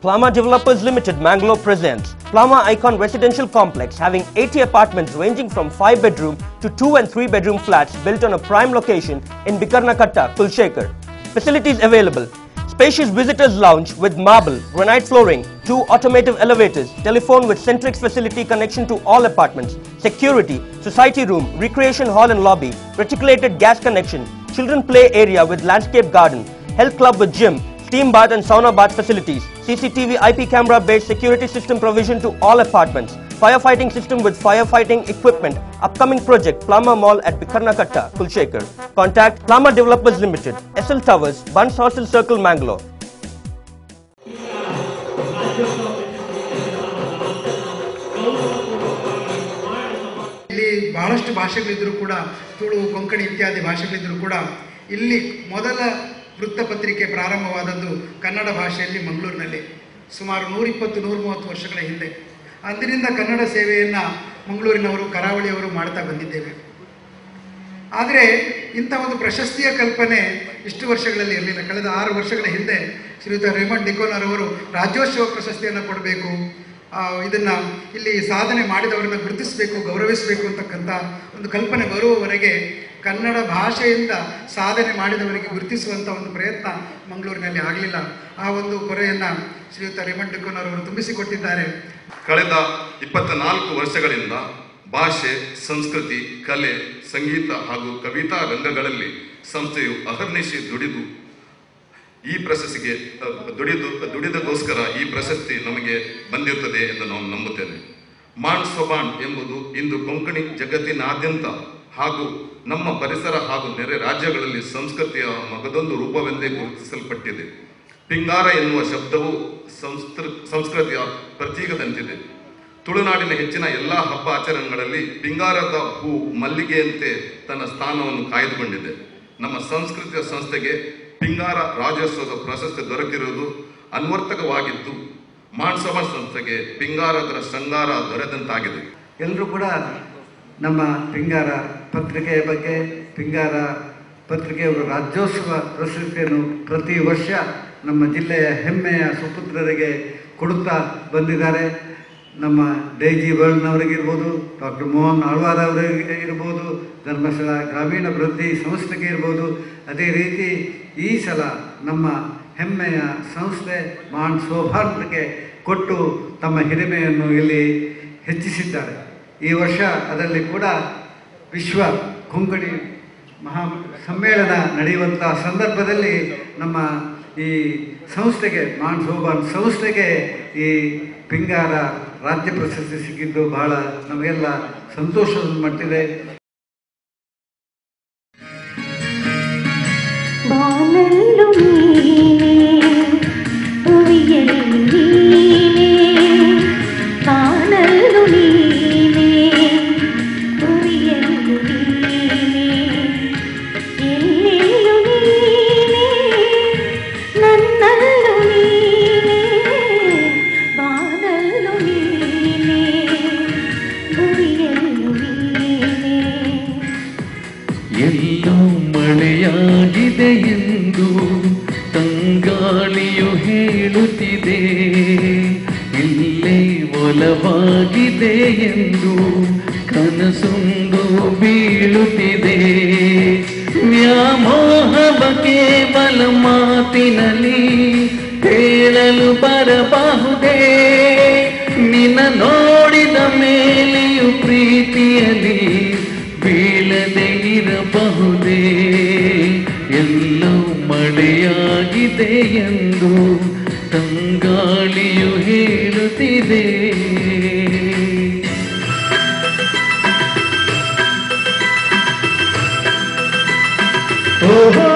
Plama Developers Limited, Mangalore presents Plama Icon Residential Complex having 80 apartments ranging from 5-bedroom to 2 and 3-bedroom flats built on a prime location in Bikarnakatta, Kulshekar. Facilities available: spacious visitors lounge with marble, granite flooring, 2 automated elevators, telephone with Centrix facility connection to all apartments, security, society room, recreation hall and lobby, reticulated gas connection, children play area with landscape garden, health club with gym, steam bath and sauna bath facilities, CCTV IP camera based security system provision to all apartments, firefighting system with firefighting equipment. Upcoming project Plama Mall at Bikarnakatta, Kulshekar. Contact Plama Developers Limited, SL Towers, Buns Hostel Circle, Mangalore. ಇಲ್ಲಿ ಬಹಳಷ್ಟು ಭಾಷೆಗಳಿದ್ದರೂ ಕೂಡ ತುಳು ಕೊಂಕಣಿ ಇತ್ಯಾದಿ ಭಾಷೆಗಳಿದ್ದರೂ ಕೂಡ ಇಲ್ಲಿ ಮೊದಲ ವೃತ್ತಪತ್ರಿಕೆ ಪ್ರಾರಂಭವಾದದ್ದು ಕನ್ನಡ ಭಾಷೆಯಲ್ಲಿ ಮಂಗಳೂರಿನಲ್ಲಿ ಸುಮಾರು 120-130 ವರ್ಷಗಳ ಹಿಂದೆ. ಅಂದಿನಿಂದ ಕನ್ನಡ ಸೇವೆಯನ್ನು ಮಂಗಳೂರಿನವರು ಕರಾವಳಿಯವರು ಮಾಡ್ತಾ ಬಂದಿದ್ದೇವೆ. ಆದರೆ ಇಂಥ ಒಂದು ಪ್ರಶಸ್ತಿಯ ಕಲ್ಪನೆ ಇಷ್ಟು ವರ್ಷಗಳಲ್ಲಿ ಇರಲಿಲ್ಲ. ಕಳೆದ 6 ವರ್ಷಗಳ ಹಿಂದೆ ಶ್ರೀಯುತ ರೇಮಂಡ್ ಡಿಕೋನರ್ ಅವರು ರಾಜ್ಯೋತ್ಸವ ಪ್ರಶಸ್ತಿಯನ್ನು ಕೊಡಬೇಕು, ಇದನ್ನು ಇಲ್ಲಿ ಸಾಧನೆ ಮಾಡಿದವರನ್ನು ಗುರುತಿಸಬೇಕು, ಗೌರವಿಸಬೇಕು ಅಂತಕ್ಕಂಥ ಒಂದು ಕಲ್ಪನೆ ಬರುವವರೆಗೆ ಕನ್ನಡ ಭಾಷೆಯಿಂದ ಸಾಧನೆ ಮಾಡಿದವರಿಗೆ ಗುರುತಿಸುವಂಥ ಒಂದು ಪ್ರಯತ್ನ ಮಂಗಳೂರಿನಲ್ಲಿ ಆಗಲಿಲ್ಲ. ಆ ಒಂದು ಕೊರೆಯನ್ನು ಶ್ರೀಯುತ ರೇಮಂಡ್ ಡಿಕೋನರ್ ಅವರು ತುಂಬಿಸಿಕೊಟ್ಟಿದ್ದಾರೆ. ಕಳೆದ 24 ವರ್ಷಗಳಿಂದ ಭಾಷೆ, ಸಂಸ್ಕೃತಿ, ಕಲೆ, ಸಂಗೀತ ಹಾಗೂ ಕವಿತಾ ರಂಗಗಳಲ್ಲಿ ಸಂಸ್ಥೆಯು ಅಹರ್ನಿಶಿ ದುಡಿದು ಈ ಪ್ರಶಸ್ತಿಗೆ ದುಡಿದಗೋಸ್ಕರ ಈ ಪ್ರಶಸ್ತಿ ನಮಗೆ ಬಂದಿರುತ್ತದೆ ಎಂದು ನಾವು ನಂಬುತ್ತೇನೆ. ಮಾಣ್ ಸೊಬಾಣ್ ಎಂಬುದು ಇಂದು ಕೊಂಕಣಿ ಜಗತ್ತಿನಾದ್ಯಂತ ಹಾಗೂ ನಮ್ಮ ಪರಿಸರ ಹಾಗೂ ನೆರೆ ರಾಜ್ಯಗಳಲ್ಲಿ ಸಂಸ್ಕೃತಿಯ ಮಗದೊಂದು ರೂಪವೆಂದೇ ಗುರುತಿಸಲ್ಪಟ್ಟಿದೆ. ಪಿಂಗಾರ ಎನ್ನುವ ಶಬ್ದವು ಸಂಸ್ಕೃತಿಯ ಪ್ರತೀಕದಂತಿದೆ. ತುಳುನಾಡಿನ ಹೆಚ್ಚಿನ ಎಲ್ಲ ಹಬ್ಬ ಆಚರಣೆಗಳಲ್ಲಿ ಪಿಂಗಾರದ ಹೂ ಮಲ್ಲಿಗೆಯಂತೆ ತನ್ನ ಸ್ಥಾನವನ್ನು ಕಾಯ್ದುಕೊಂಡಿದೆ. ನಮ್ಮ ಸಂಸ್ಕೃತಿಯ ಸಂಸ್ಥೆಗೆ ಪಿಂಗಾರ ರಾಜ್ಯೋತ್ಸವದ ಪ್ರಶಸ್ತಿ ದೊರಕಿರುವುದು ಅನ್ವರ್ಥಕವಾಗಿದ್ದು, ಮಾನ್ಸಭ ಸಂಸ್ಥೆಗೆ ಪಿಂಗಾರದರ ಶೃಂಗಾರ ದೊರೆತಂತಾಗಿದೆ. ಎಲ್ಲರೂ ಕೂಡ ನಮ್ಮ ಪಿಂಗಾರ ಪತ್ರಿಕೆಯ ಬಗ್ಗೆ, ಪಿಂಗಾರ ಪತ್ರಿಕೆಯವರು ರಾಜ್ಯೋತ್ಸವ ಪ್ರಶಸ್ತಿಯನ್ನು ಪ್ರತಿ ವರ್ಷ ನಮ್ಮ ಜಿಲ್ಲೆಯ ಹೆಮ್ಮೆಯ ಸುಪುತ್ರರಿಗೆ ಕೊಡುತ್ತಾ ಬಂದಿದ್ದಾರೆ. ನಮ್ಮ ಡೈಜಿ ವರ್ಲ್ಡ್ನವರಿಗಿರ್ಬೋದು, ಡಾಕ್ಟರ್ ಮೋಹನ್ ಆಳ್ವಾರ್ ಅವರಿಗೆ ಇರ್ಬೋದು, ಧರ್ಮಸ್ಥಳ ಗ್ರಾಮೀಣ ಅಭಿವೃದ್ಧಿ ಸಂಸ್ಥೆಗೆ ಇರ್ಬೋದು. ಅದೇ ರೀತಿ ಈ ಸಲ ನಮ್ಮ ಹೆಮ್ಮೆಯ ಸಂಸ್ಥೆ ಮಾಣ್ ಸೋಭಾನ್ಗೆ ಕೊಟ್ಟು ತಮ್ಮ ಹಿರಿಮೆಯನ್ನು ಇಲ್ಲಿ ಹೆಚ್ಚಿಸಿದ್ದಾರೆ. ಈ ವರ್ಷ ಅದರಲ್ಲಿ ಕೂಡ ವಿಶ್ವ ಕೊಂಕಣಿ ಮಹಾ ಸಮ್ಮೇಳನ ನಡೆಯುವಂಥ ಸಂದರ್ಭದಲ್ಲಿ ನಮ್ಮ ಈ ಸಂಸ್ಥೆಗೆ ಮಾಣ್ ಸೋಭಾನ್ ಸಂಸ್ಥೆಗೆ ಈ ಪಿಂಗಾರ ರಾಜ್ಯ ಪ್ರಶಸ್ತಿ ಸಿಕ್ಕಿದ್ದು ಬಹಳ ನಮಗೆಲ್ಲ ಸಂತೋಷವನ್ನು ಮಾಡ್ತಿದೆ. ಎಲ್ಲೋ ಮಳೆಯಾಗಿದೆ ಎಂದು ತಂಗಾಳಿಯು ಹೇಳುತ್ತಿದೆ, ಇಲ್ಲೇ ಒಲವಾಗಿದೆ ಎಂದು ಕನಸೊಂದು ಬೀಳುತ್ತಿದೆ. ವ್ಯಾಮೋಹವ ಕೇವಲ ಮಾತಿನಲ್ಲಿ ಹೇಳಲು ಬರಬಹುದೇ, ನಿನ್ನ ನೋಡಿದ ಮೇಲೆಯೂ ಪ್ರೀತಿಯಲ್ಲಿ ಬೀಳದೆ ಇರಬಹುದೇ. ಎಲ್ಲೋ ಮಳೆಯಾಗಿದೆ ಎಂದು ತಂಗಾಳಿಯು ಹೇಳುತ್ತಿದೆ. ಓಹೋ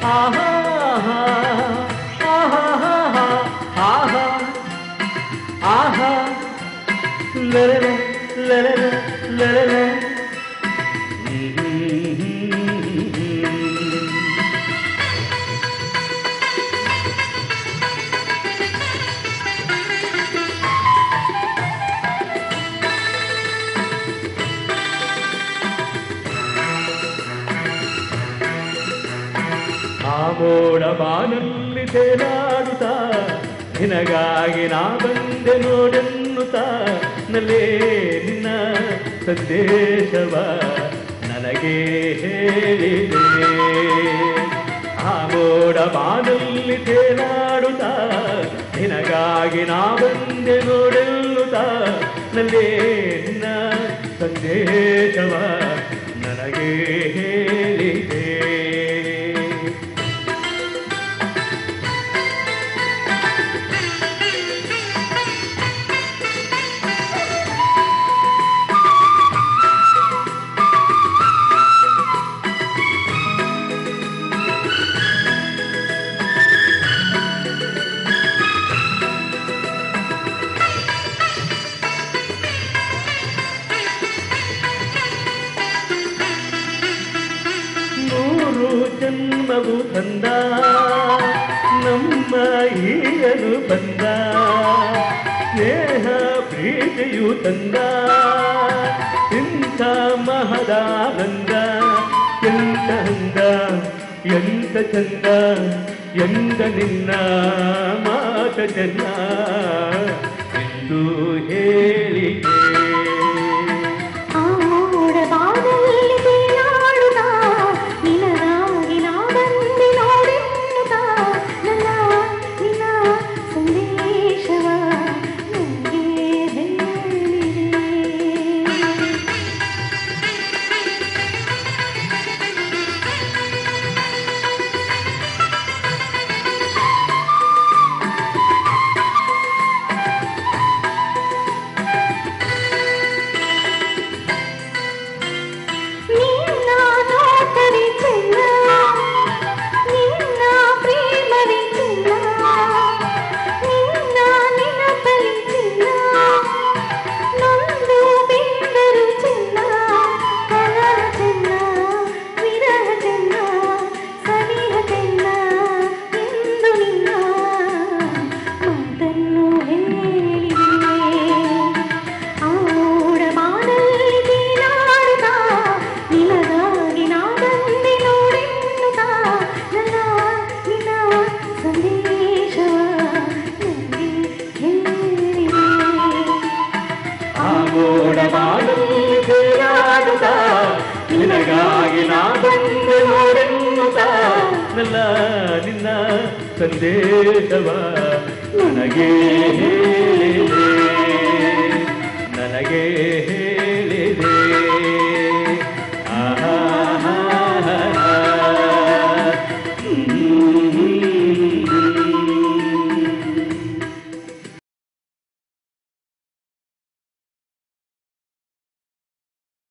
ಆಹಾ ಆಹಾ ಆಹಾ ಆಹಾ ಲರಲ ಲರಲ ಲರಲ ಮೋಡ ಬಾನಲ್ಲಿ ತೇಲಾಡುತ್ತಾ ನಿನಗಾಗಿ ನಾ ಬಂದೆ ನೋಡೆನ್ನುತ್ತಾ ನಲ್ಲೇ ನಿನ್ನ ಸಂದೇಶವ ನನಗೆ ಹೇಳಿದೆ ಆ ಮೋಡ ಬಾನಲ್ಲಿ ತೇಲಾಡುತ್ತಾ ನಿನಗಾಗಿ ನಾ ಬಂದೆ ನೋಡೆನ್ನುತ್ತಾ ನಲ್ಲೇ ನಿನ್ನ ಸಂದೇಶವ ನನಗೆ ಹೇಳಿದೆ ಜನ್ಮವು ತಂದ ನಮ್ಮ ಈಗನು ಬಂದ ಸ್ನೇಹ ಪ್ರೀತಿಯು ತಂದ ಇಂಥ ಮಹದಾನಂದ ಎಂತ ಅಂದ ಎಂತ ಚಂದ ಎಂದ ನಿನ್ನ ಮಾತ ಜನ ಎಂದು ಹೇಳಿದೆ ನಿನಗಾಗಿ ನಾ ಬಂದೆ ನೋಡೆನ್ನುತ್ತಾ ನಲ್ಲ ನಿನ್ನ ಸಂದೇಶವ ನನಗೆ ಹೇಳಿದೆ ನನಗೆ